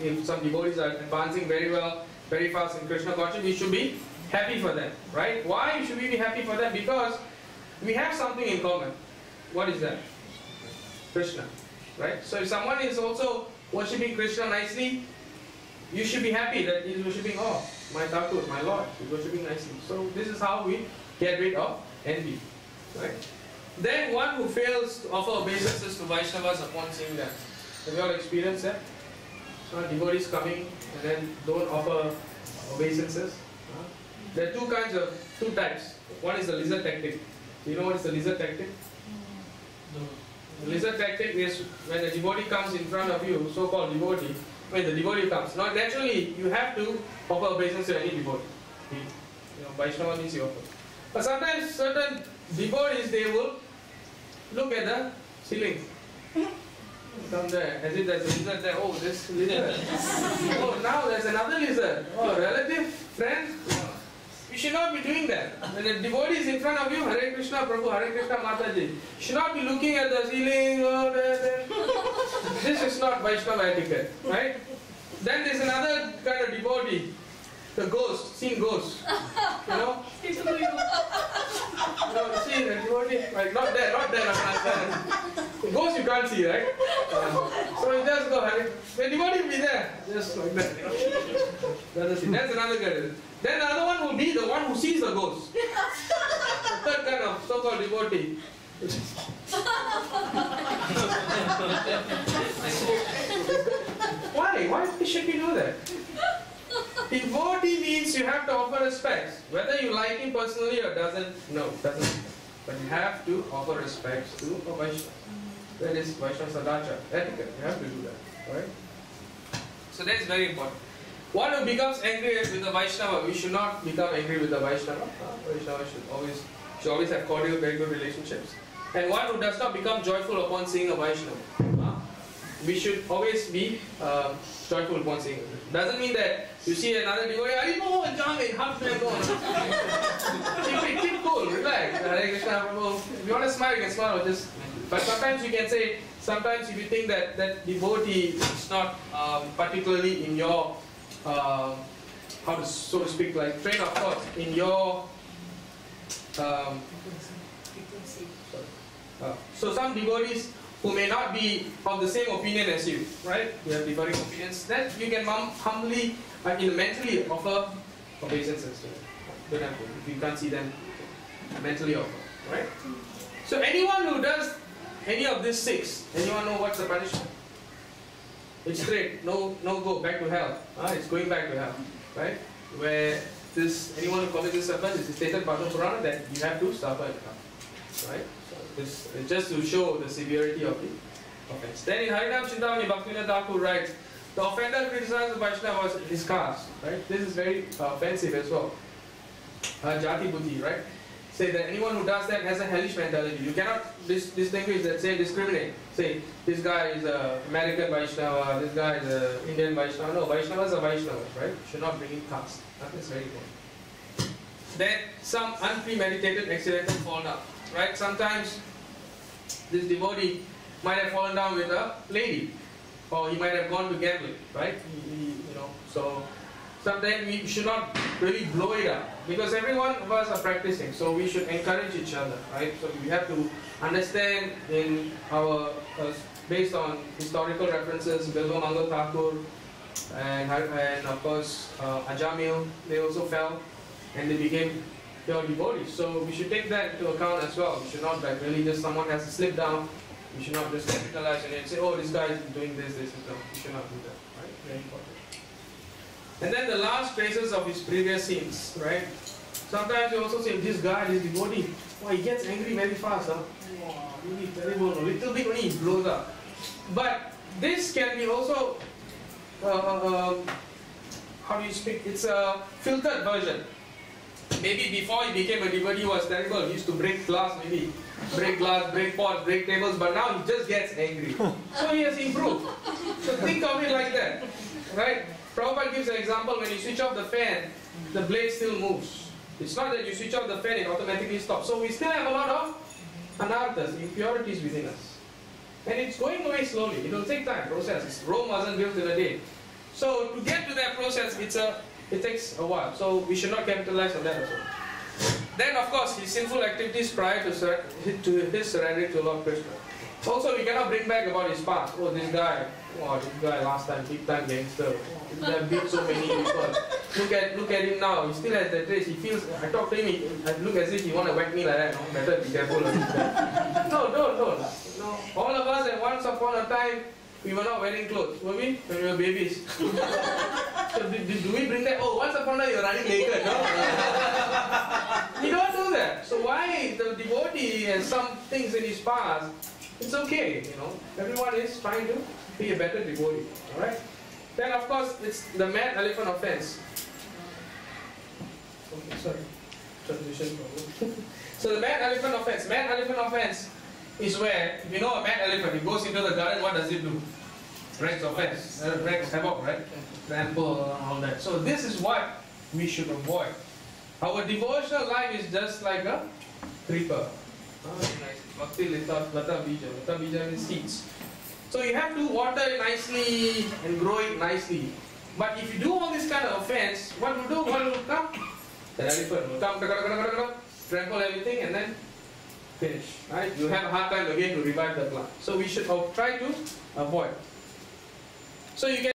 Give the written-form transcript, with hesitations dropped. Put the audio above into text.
if some devotees are advancing very well, very fast in Krishna consciousness, we should be happy for them, right? Why should we be happy for them? Because we have something in common. What is that? Krishna, right? So if someone is also worshipping Krishna nicely, you should be happy that he is worshipping, oh, my Thakur, my Lord, he is worshipping nicely. So this is how we get rid of envy, right? Then one who fails to offer obeisances to Vaishnavas upon seeing them. Have you all experienced that? Devotees coming and then don't offer obeisances. There are two types. One is the lizard tactic. Do you know what is the lizard tactic? No. The lizard tactic is when a devotee comes in front of you, so-called devotee, when the devotee comes. Now naturally you have to offer obeisance to any devotee. Vaishnava means you offer. But sometimes certain devotees, they will look at the ceiling. Come there, as if there's a lizard there. Oh, this lizard. Oh, now there's another lizard. Oh, relative, friend. You should not be doing that. When the devotee is in front of you, Hare Krishna Prabhu, Hare Krishna Mataji, you should not be looking at the ceiling. Oh, there. This is not Vaishnava etiquette, right? Then there's another kind of devotee, the ghost, seeing ghosts. You know? You see the devotee, like not there, the ghost you can't see, right? So you just go, the devotee will be there, just like that. That's another kind. Then the other one will be the one who sees the ghost. The third kind of so-called devotee. Why should we do that? Devotee means you have to offer respects. Whether you like him personally or doesn't. But you have to offer respects to a Vaishnava. That is Vaishnava Sadachara, etiquette. You have to do that. Right? So that is very important. One who becomes angry with the Vaishnava, we should not become angry with the Vaishnava. Vaishnava should always have cordial, very good relationships. And one who does not become joyful upon seeing a Vaishnava. We should always be joyful upon seeing it. Doesn't mean that you see another devotee, Haribo, Changi, hug them, go. Keep cool, relax. Hare Krishna Prabhu. If you want to smile, you can smile. But sometimes you can say, sometimes if you think that that devotee is not particularly in your, so to speak, like train of thought, in your so some devotees who may not be of the same opinion as you, right? You have differing opinions. Then you can humbly, mentally offer obeisances to them. Don't have to. If you can't see them, mentally offer, right? So anyone who does any of these six, anyone know what's the punishment? It's straight, no go, back to hell. It's going back to hell, right? Where anyone who commits this offense, it's stated by the Purana that you have to suffer in hell, right? This is just to show the severity of the offense. Then in Harinam Chintamani, Bhaktivinoda Thakur writes, the offender criticizes the Vaishnavas in his caste, right? This is very offensive as well. Jati Buddhi, right? Say that anyone who does that has a hellish mentality. You cannot distinguish that, say discriminate. Say, this guy is an American Vaishnava, this guy is an Indian Vaishnava. No, Vaishnavas are Vaishnavas, right? Should not bring in caste. That is very important. Then some unpremeditated accidental fall down. Right? Sometimes this devotee might have fallen down with a lady, or he might have gone to gambling, right? So sometimes we should not really blow it up, because every one of us are practicing, so we should encourage each other, right? So we have to understand in our, based on historical references, Bilva Mangal Thakur and of course Ajamil, they also fell and they became pure devotees. So we should take that into account as well. We should not like really just someone has to slip down. We should not just capitalize on it and say, oh, this guy is doing this. No, we should not do that. Right? Very important. And then the last traces of his previous sins, right? Sometimes you also say, this guy, this devotee, he gets angry very fast. Wow, really terrible. A little bit only he blows up. But this can be also, how do you speak? It's a filtered version. Maybe before he became a devotee, he was terrible. He used to break glass, break pots, break tables, but now he just gets angry. So he has improved. So think of it like that, right? Prabhupada gives an example: when you switch off the fan, the blade still moves. It's not that you switch off the fan, it automatically stops. So we still have a lot of anarthas, impurities within us. And it's going away slowly. It will take time, process. Rome wasn't built in a day. So to get to that process, it takes a while. So we should not capitalize on that also. Then of course his sinful activities prior to his surrender to Lord Krishna. Also we cannot bring back about his past. Oh, this guy last time, big time gangster. He have beat so many people. Look at him now. He still has that trace. He feels. I talk to him. I look as if he want to whack me like that. No? Better be careful of this guy. No, don't. No. All of us at once upon a time, we were not wearing clothes, were we? When we were babies. So do we bring that? Oh, once upon a time you were running naked. No. You don't do that. So why the devotee has some things in his past? It's okay, you know. Everyone is trying to be a better devotee. Alright? Then of course it's the mad elephant offense. Okay, sorry. Transition problem. So the mad elephant offense. Mad elephant offense is where, if you know a mad elephant, it goes into the garden, what does it do? Wreaks offense. Wreaks havoc, right? Trample and all that. So this is what we should avoid. Our devotional life is just like a creeper. Bhakti lata bija. Lata bija means seeds. So you have to water it nicely and grow it nicely. But if you do all this kind of offense, what will do? What will come? The elephant will come, trample everything and then finish. Right? You have a hard time again to revive the plant. So we should try to avoid. So you can